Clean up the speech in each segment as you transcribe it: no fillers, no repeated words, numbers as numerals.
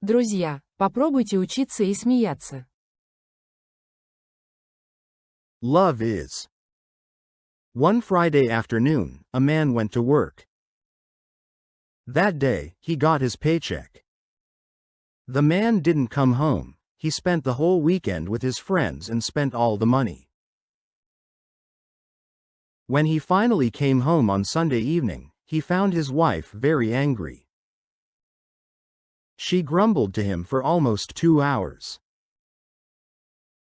Друзья, попробуйте учиться и смеяться. Love is. One Friday afternoon, a man went to work. That day, he got his paycheck. The man didn't come home. He spent the whole weekend with his friends and spent all the money. When he finally came home on Sunday evening, he found his wife very angry. She grumbled to him for almost 2 hours.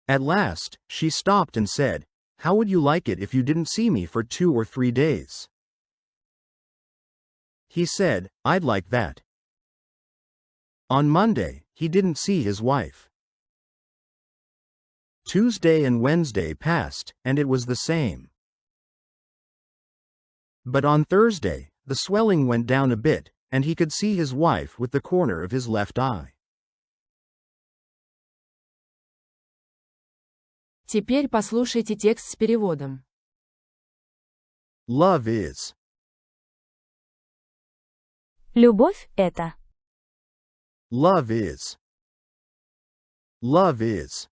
At last, she stopped and said, "How would you like it if you didn't see me for 2 or 3 days?" He said, "I'd like that." On Monday, he didn't see his wife. Tuesday and Wednesday passed, and it was the same. But on Thursday, the swelling went down a bit, and he could see his wife with the corner of his left eye. Теперь послушайте текст с переводом. Love is. Любовь – это. Love is. Love is.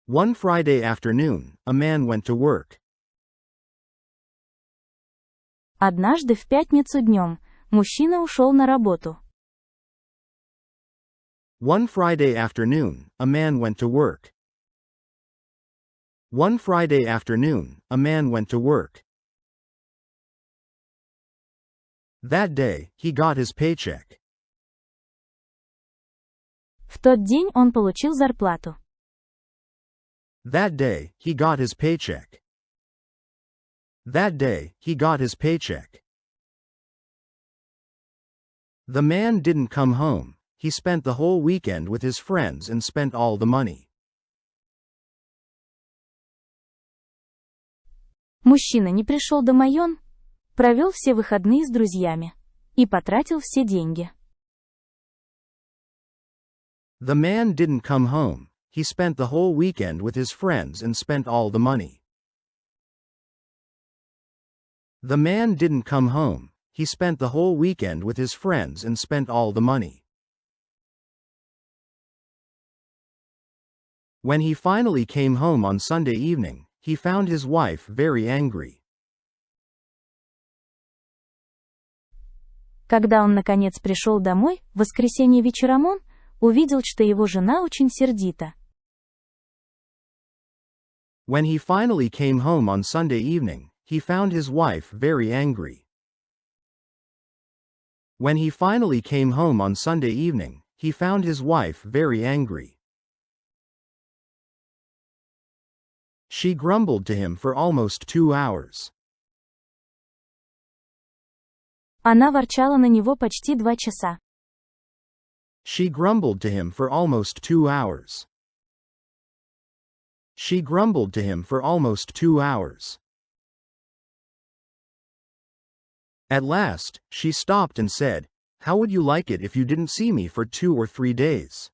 One Friday afternoon, a man went to work. Однажды в пятницу днем мужчина ушел на работу. One Friday afternoon, a man went to work. One Friday afternoon, a man went to work. That day, he got his paycheck. В тот день он получил зарплату. That day, he got his paycheck. That day, he got his paycheck. The man didn't come home. He spent the whole weekend with his friends and spent all the money. Мужчина не пришел домой, он провел все выходные с друзьями и потратил все деньги. The man didn't come home. He spent the whole weekend with his friends and spent all the money. The man didn't come home. He spent the whole weekend with his friends and spent all the money. When he finally came home on Sunday evening, he found his wife very angry. Когда он наконец пришел домой, в воскресенье вечером он увидел, что его жена очень сердита. When he finally came home on Sunday evening, he found his wife very angry. When he finally came home on Sunday evening, he found his wife very angry. She grumbled to him for almost 2 hours. Она ворчала на него почти 2 часа. She grumbled to him for almost 2 hours. She grumbled to him for almost 2 hours. At last, she stopped and said, "How would you like it if you didn't see me for 2 or 3 days?"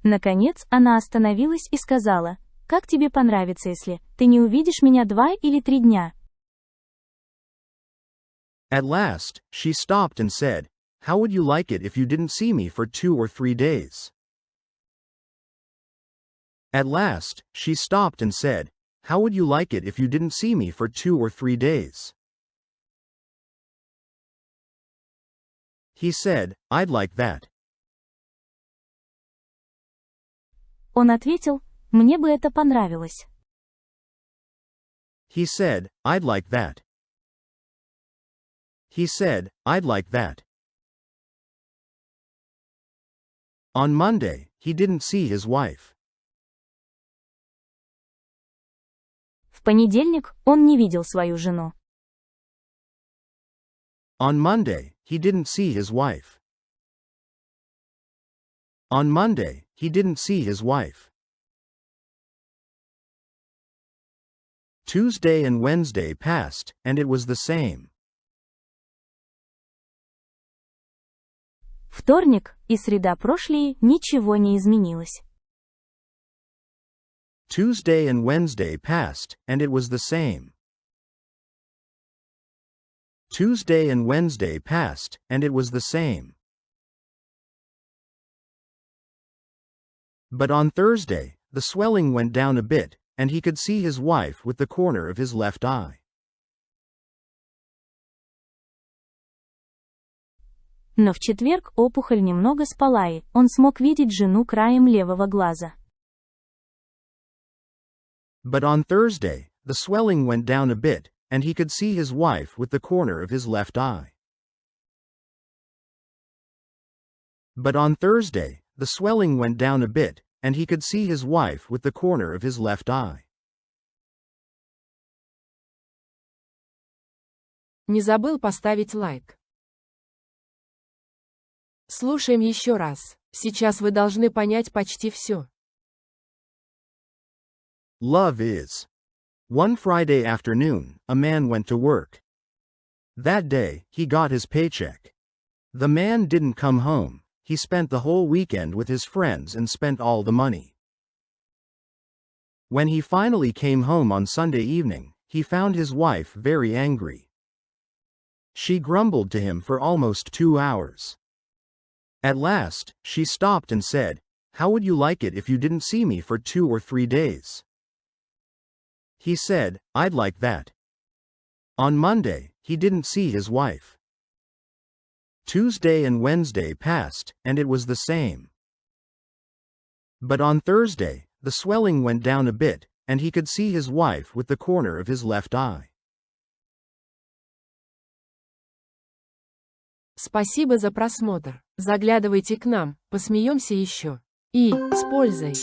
Наконец, она остановилась и сказала, «Как тебе понравится, если ты не увидишь меня 2 или 3 дня?» At last, she stopped and said, "How would you like it if you didn't see me for 2 or 3 days?" At last, she stopped and said, "How would you like it if you didn't see me for 2 or 3 days?" He said, "I'd like that." Он ответил, «Мне бы это понравилось». He said, "I'd like that." He said, "I'd like that." On Monday, he didn't see his wife. В понедельник он не видел свою жену. On Monday, he didn't see his wife. On Monday, he didn't see his wife. Tuesday and Wednesday passed, and it was the same. Вторник и среда прошли, ничего не изменилось. Tuesday and Wednesday passed, and it was the same. Tuesday and Wednesday passed, and it was the same. But on Thursday, the swelling went down a bit, and he could see his wife with the corner of his left eye. Но в четверг опухоль немного спала, и он смог видеть жену краем левого глаза. But on Thursday, the swelling went down a bit, and he could see his wife with the corner of his left eye. But on Thursday, the swelling went down a bit, and he could see his wife with the corner of his left eye. Не забыл поставить лайк. Слушаем еще раз. Сейчас вы должны понять почти все. Love is. One Friday afternoon, a man went to work. That day, he got his paycheck. The man didn't come home. He spent the whole weekend with his friends and spent all the money. When he finally came home on Sunday evening, he found his wife very angry. She grumbled to him for almost 2 hours. At last, she stopped and said, "How would you like it if you didn't see me for 2 or 3 days?" He said, "I'd like that." On Monday, he didn't see his wife. Tuesday and Wednesday passed, and it was the same. But on Thursday, the swelling went down a bit, and he could see his wife with the corner of his left eye. Спасибо за просмотр. Заглядывайте к нам, посмеемся еще. И, с пользой!